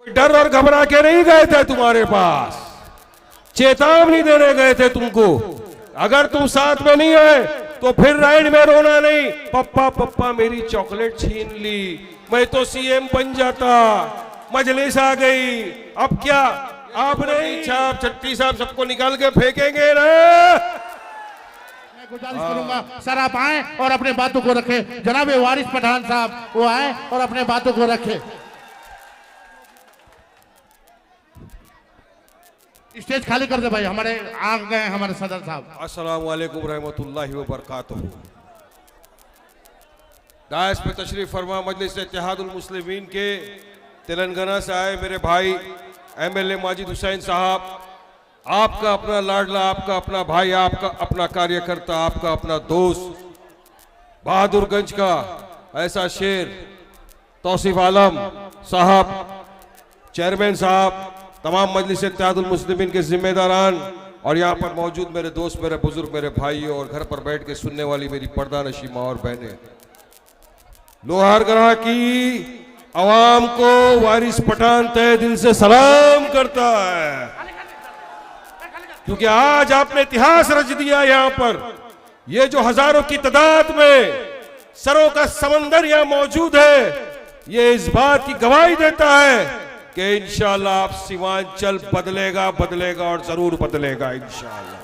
डर और घबरा के नहीं गए थे तुम्हारे पास, चेतावनी देने गए थे तुमको। अगर तुम साथ में नहीं आए तो फिर राइड में रोना नहीं, पप्पा पप्पा मेरी चॉकलेट छीन ली, मैं तो सीएम बन जाता, मजलिस आ गई, अब क्या आप नहीं छाप छट्टी साहब सबको निकाल के फेंकेंगे ना। मैं गुजारिश करूंगा सर आप आए और अपने बातों को रखें। जनाब वारिस पठान साहब वो आए और अपने बातों को रखें। स्टेज खाली कर दे भाई, हमारे आ गए हमारे सदर साहब। अस्सलाम वालेकुम रहमतुल्लाहि व बरकातहू। दायस पे तशरीफ फरमा मजलिस इत्तेहादुल मुस्लिमीन के तेलंगाना से आए मेरे भाई एमएलए माजिद हुसैन साहब, आपका अपना लाडला, आपका अपना भाई, आपका अपना कार्यकर्ता, आपका अपना दोस्त, बहादुरगंज का ऐसा शेर तौसीफ आलम साहब, चेयरमैन साहब, तमाम मजलिस इत्तेहादुल मुस्लिमीन के जिम्मेदारान और यहाँ पर मौजूद मेरे दोस्त, मेरे बुजुर्ग, मेरे भाई और घर पर बैठ के सुनने वाली मेरी पर्दा नशी माँ और बहनें, लोहारगढ़ की आवाम को वारिस पठान तहे दिल से सलाम करता है, क्योंकि आज आपने इतिहास रच दिया। यहाँ पर ये जो हजारों की तादाद में सरों का समंदर यहाँ मौजूद है, ये इस बात की गवाही देता है कि इंशाअल्लाह आप सीमांचल बदलेगा बदलेगा और जरूर बदलेगा। इंशाअल्लाह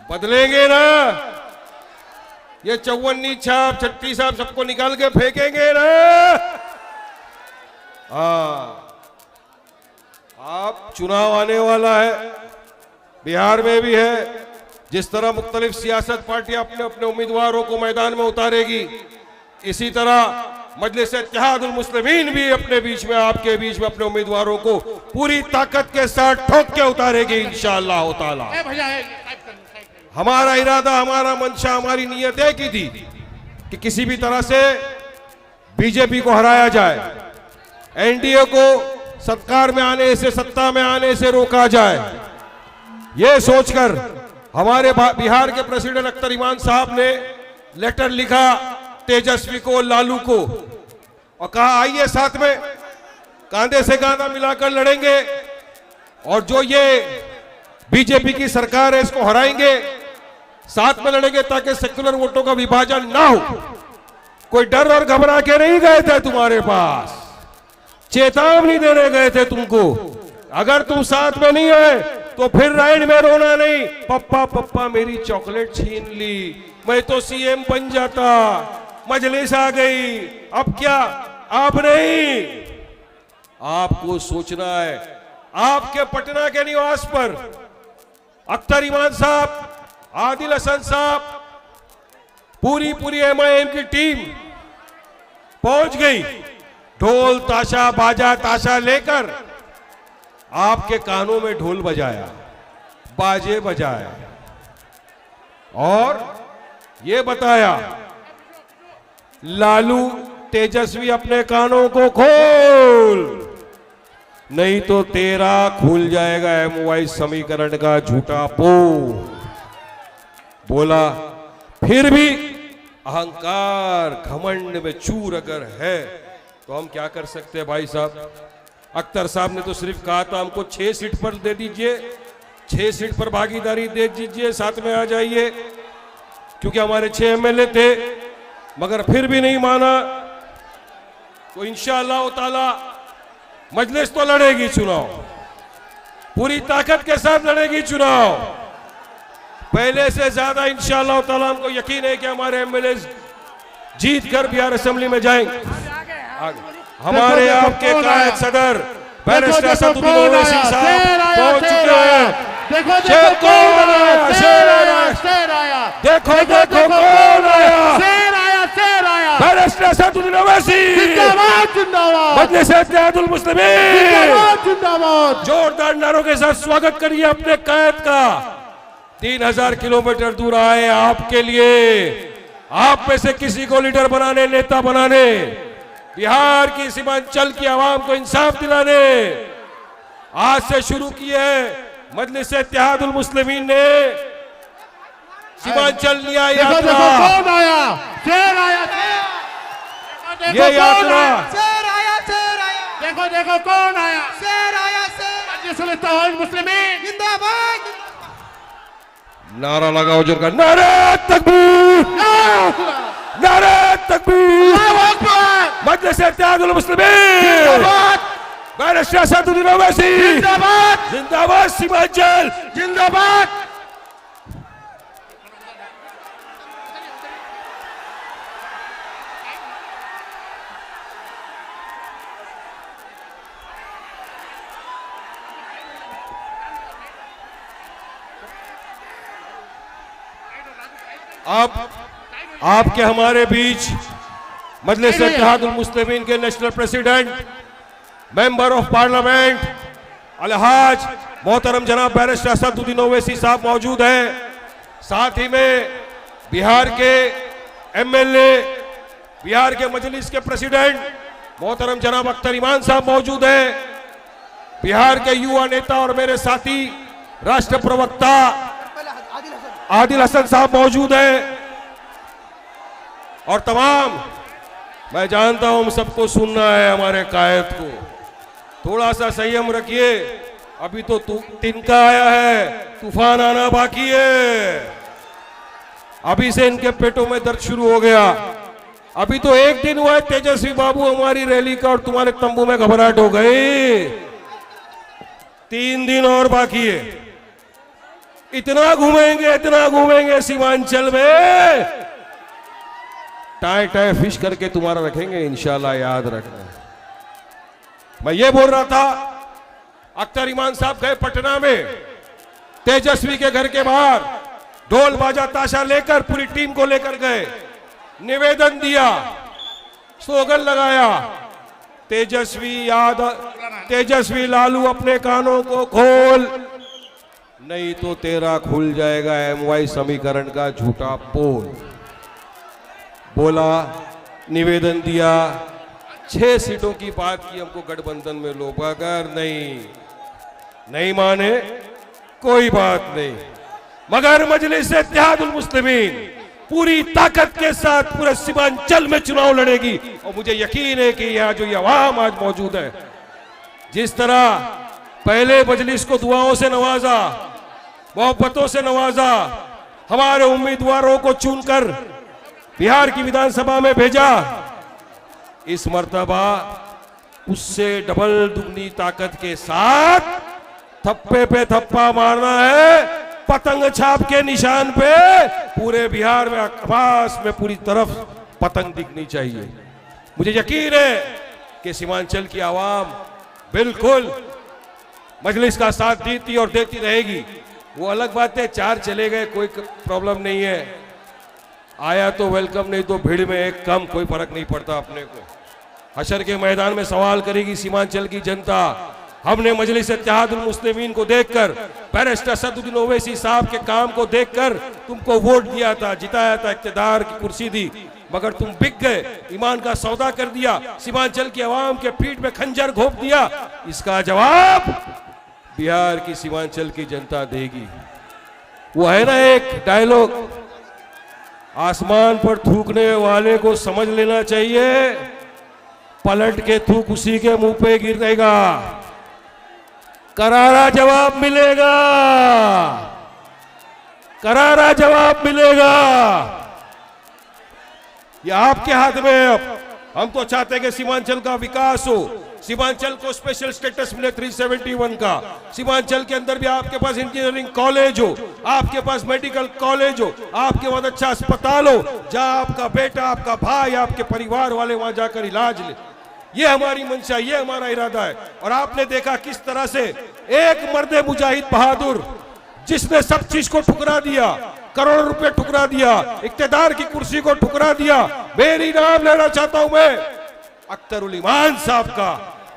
बदलेंगे ना। ये चौवन्नी छाप छट्टी साहब सबको निकाल के फेंकेंगे ना। आप चुनाव आने वाला है, बिहार में भी है। जिस तरह मुख्तलिफ सियासत पार्टियां अपने अपने उम्मीदवारों को मैदान में उतारेगी, इसी तरह मजलिस इत्तेहादुल मुस्लिमीन भी अपने बीच में, आपके बीच में अपने उम्मीदवारों को पूरी ताकत के साथ ठोक के उतारेगी इंशाअल्लाह ताला। हमारा इरादा, हमारा मंशा, हमारी नीयत एक ही थी कि किसी भी तरह से बीजेपी को हराया जाए, एनडीए को सरकार में आने से, सत्ता में आने से रोका जाए। ये सोचकर हमारे बिहार के प्रेसिडेंट अख्तर इमान साहब ने लेटर लिखा तेजस्वी को, लालू को, और कहा आइए साथ में कांधे से कांधा मिलाकर लड़ेंगे और जो ये बीजेपी की सरकार है इसको हराएंगे, साथ में लड़ेंगे ताकि सेक्युलर वोटों का विभाजन ना हो। कोई डर और घबरा के नहीं गए थे तुम्हारे पास, चेतावनी देने गए थे तुमको। अगर तुम साथ में नहीं आए तो फिर राइड में रोना नहीं, पप्पा पप्पा मेरी चॉकलेट छीन ली, मैं तो सीएम बन जाता, मजलिस आ गई, अब क्या आप नहीं। आपको सोचना है, आपके पटना के निवास पर अख्तर इमान साहब, आदिल हसन साहब, पूरी एमआईएम की टीम पहुंच गई, ढोल ताशा बाजा ताशा लेकर आपके कानों में ढोल बजाया, बाजे बजाया और ये बताया लालू तेजस्वी अपने कानों को खोल, नहीं तो तेरा खुल जाएगा एमवाई समीकरण का झूठा पोल। बोला फिर भी अहंकार घमंड में चूर अगर है तो हम क्या कर सकते हैं भाई साहब। अख्तर साहब ने तो सिर्फ कहा था हमको 6 सीट पर दे दीजिए, 6 सीट पर भागीदारी दे दीजिए, साथ में आ जाइए, क्योंकि हमारे 6 एमएलए थे, मगर फिर भी नहीं माना। तो इंशाअल्लाह ताला मजलिस तो लड़ेगी चुनाव, पूरी ताकत के साथ लड़ेगी चुनाव, पहले से ज्यादा इंशाअल्लाह ताला। हमको यकीन है कि हमारे एमएलए जीत कर बिहार असेंबली में जाएंगे। हमारे आपके कायद सदर बैरिस्टर असदुद्दीन ओवैसी साहब पहुंच चुके हैं। देखो शेर कौन आया, शेर आया, देखो देखो कौन आया, शेर आया, बैरिस्टर असदुद्दीन ओवैसी, जिंदाबाद जिंदाबाद, मजलिस इत्तेहादुल मुस्लिमीन, जिंदाबाद जिंदाबाद। जोरदार नारों के साथ स्वागत करिए अपने कायद का। 3000 किलोमीटर दूर आए आपके लिए, आप में से किसी को लीडर बनाने, नेता बनाने, बिहार की सीमांचल की आवाम को इंसाफ दिलाने आज से शुरू की है मजलिस इत्तेहादुल मुस्लिमीन ने सीमांचल न्याय यात्रा। कौन आया, शेर आया, ये यात्रा देखो कौन आया, शेर आया शेर। मजलिसुल इत्तेहादुल मुस्लिमीन जिंदाबाद। नारा लगाओ जोर का, नारे तकबीर, नारे तकबीर, मजलिस इत्तेहादुल मुस्लिमीन, बैरिस्टर असदुद्दीन ओवैसी जिंदाबाद, जिंदाबाद, सीमांचल जिंदाबाद। अब आपके हमारे बीच मजलिस इत्तेहादुल मुस्लिमीन के national president, member of parliament अलहाज मोहतरम जनाब बैरिस्टर असदुद्दीन ओवैसी साहब मौजूद हैं। साथ ही में बिहार के एमएलए, बिहार के मजलिस के प्रेसिडेंट मोहतरम जनाब अख्तर ईमान साहब मौजूद हैं। बिहार के युवा नेता और मेरे साथी राष्ट्र प्रवक्ता आदिल हसन साहब मौजूद हैं। और तमाम, मैं जानता हूं हम सबको सुनना है हमारे कायद को, थोड़ा सा संयम रखिए, अभी तो तिनका आया है, तूफान आना बाकी है। अभी से इनके पेटों में दर्द शुरू हो गया। अभी तो एक दिन हुआ है तेजस्वी बाबू हमारी रैली का और तुम्हारे तंबू में घबराहट हो गई। 3 दिन और बाकी है। इतना घूमेंगे सीमांचल में, टाई टाई फिश करके तुम्हारा रखेंगे इंशाल्लाह, याद रखना। मैं ये बोल रहा था, अख्तर ईमान साहब गए पटना में, तेजस्वी के घर के बाहर ढोल बाजा ताशा लेकर पूरी टीम को लेकर गए, निवेदन दिया, स्लोगन लगाया, तेजस्वी लालू अपने कानों को खोल, नहीं तो तेरा खुल जाएगा MY समीकरण का झूठा पोल। बोला, निवेदन दिया, 6 सीटों की बात की, हमको गठबंधन में लो, अगर नहीं माने कोई बात नहीं, मगर मजलिस इत्तेहादुल मुस्लिमीन पूरी ताकत के साथ पूरे सीमांचल में चुनाव लड़ेगी। और मुझे यकीन है कि यहाँ जो ये अवाम आज मौजूद है, जिस तरह पहले मजलिस को दुआओं से नवाजा, मोहब्बतों से नवाजा, हमारे उम्मीदवारों को चुनकर बिहार की विधानसभा में भेजा, इस मर्तबा उससे डबल दुगनी ताकत के साथ थप्पे पे थप्पा मारना है, पतंग छाप के निशान पे पूरे बिहार में, आकाश में पूरी तरफ पतंग दिखनी चाहिए। मुझे यकीन है कि सीमांचल की आवाम बिल्कुल मजलिस का साथ देती और देती रहेगी। वो अलग बात है, 4 चले गए कोई प्रॉब्लम नहीं है, आया तो वेलकम, नहीं तो भीड़ में एक कम, कोई फर्क नहीं पड़ता अपने को। हशर के मैदान में सवाल करेगी सीमांचल की जनता। हमने मजलिस इत्तेहादुल मुस्लिमीन को देखकर, बैरिस्टर असदुद्दीन ओवैसी साहब के काम को देखकर तुमको वोट दिया था, जिताया था, इख्तियार की कुर्सी दी, मगर तुम बिक गए, ईमान का सौदा कर दिया, सीमांचल की आवाम के पीठ में खंजर घोंप दिया। इसका जवाब बिहार की सीमांचल की जनता देगी। वो है ना एक डायलॉग, आसमान पर थूकने वाले को समझ लेना चाहिए, पलट के थूक उसी के मुंह पे गिरेगा, करारा जवाब मिलेगा, करारा जवाब मिलेगा। ये आपके हाथ में है। अब हम तो चाहते हैं कि सीमांचल का विकास हो, सीमांचल को स्पेशल स्टेटस मिले 371 का, सीमांचल के अंदर भी आपके पास इंजीनियरिंग कॉलेज हो, आपके पास मेडिकल कॉलेज हो, आपके पास अच्छा अस्पताल हो, जहां आपका बेटा, आपका भाई, आपके परिवार वाले वहां जाकर इलाज ले। ये हमारी मंशा, ये हमारा इरादा है। और आपने देखा किस तरह से एक मर्द मुजाहिद बहादुर, जिसने सब चीज को ठुकरा दिया, करोड़ों रुपए ठुकरा दिया, इख्तियार की कुर्सी को ठुकरा दिया। मेरी नाम लेना चाहता हूं मैं अख्तर ईमान साहब का,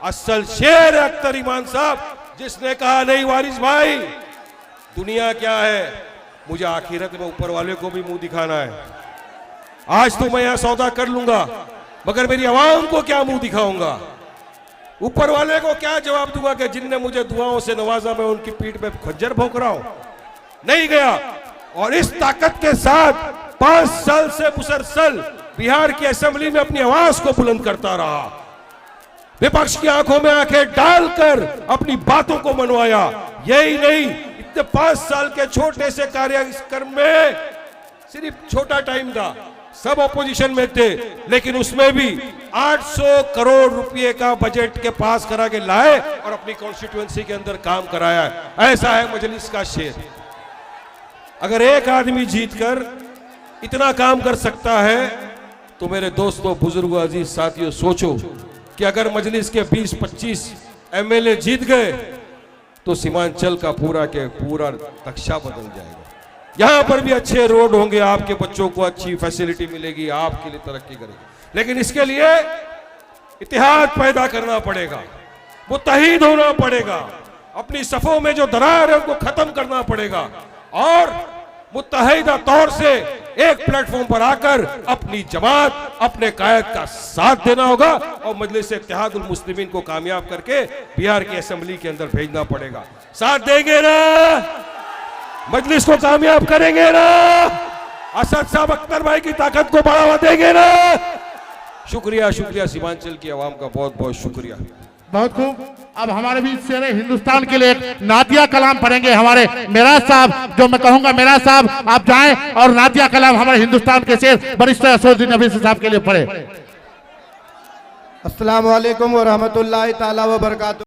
असल शेर है अख्तर ईमान साहब, जिसने कहा नहीं वारिस भाई, दुनिया क्या है, मुझे आखिरत में ऊपर वाले को भी मुंह दिखाना है। आज तो मैं यहां सौदा कर लूंगा, मगर मेरी आवाम को क्या मुंह दिखाऊंगा, ऊपर वाले को क्या जवाब दूंगा कि जिनने मुझे दुआओं से नवाजा, मैं उनकी पीठ पे खंजर भोंक रहा हूं। नहीं गया। और इस ताकत के साथ 5 साल से मुसलसल बिहार की असेंबली में अपनी आवाज को बुलंद करता रहा। विपक्ष की आंखों में आंखें डालकर अपनी बातों को मनवाया। यही नहीं, इतने 5 साल के छोटे से कार्यक्रम में सिर्फ छोटा टाइम था, सब ऑपोजिशन में थे, लेकिन उसमें भी 800 करोड़ रुपए का बजट के पास करा के लाए और अपनी कॉन्स्टिट्यूएंसी के अंदर काम कराया। ऐसा है मजलिस का शेर। अगर एक आदमी जीतकर इतना काम कर सकता है तो मेरे दोस्तों, बुजुर्गों, अजीज साथियों, सोचो कि अगर मजलिस के 20-25 एमएलए जीत गए तो सीमांचल का पूरा के पूरा नक्शा बदल जाएगा। यहां पर भी अच्छे रोड होंगे, आपके बच्चों को अच्छी फैसिलिटी मिलेगी, आपके लिए तरक्की करेगी। लेकिन इसके लिए इतिहाद पैदा करना पड़ेगा, मुत्तहिद होना पड़ेगा, अपनी सफों में जो दरार है उनको खत्म करना पड़ेगा और मुत्तहिदा तौर से एक प्लेटफॉर्म पर आकर अपनी जमात, अपने कायद का साथ देना होगा और मजलिस इत्तेहादुल मुस्लिमीन को कामयाब करके बिहार की असेंबली के अंदर भेजना पड़ेगा। साथ देंगे ना? मजलिस को कामयाब करेंगे ना? असद साहब, अख्तर भाई की ताकत को बढ़ावा देंगे ना? शुक्रिया, शुक्रिया। सीमांचल की आवाम का बहुत बहुत शुक्रिया। बहुत खूब। अब हमारे बीच शेर हिंदुस्तान के लिए एक नादिया कलाम पढ़ेंगे हमारे मेराज साहब। जो मैं कहूंगा, मेराज साहब आप जाएं और नादिया कलाम हमारे हिंदुस्तान के शेर बरिस्टर असदुद्दीन अवीसी साहब के लिए पढ़े। अस्सलाम वालेकुम व रहमतुल्लाहि ताला व बरकातुहू।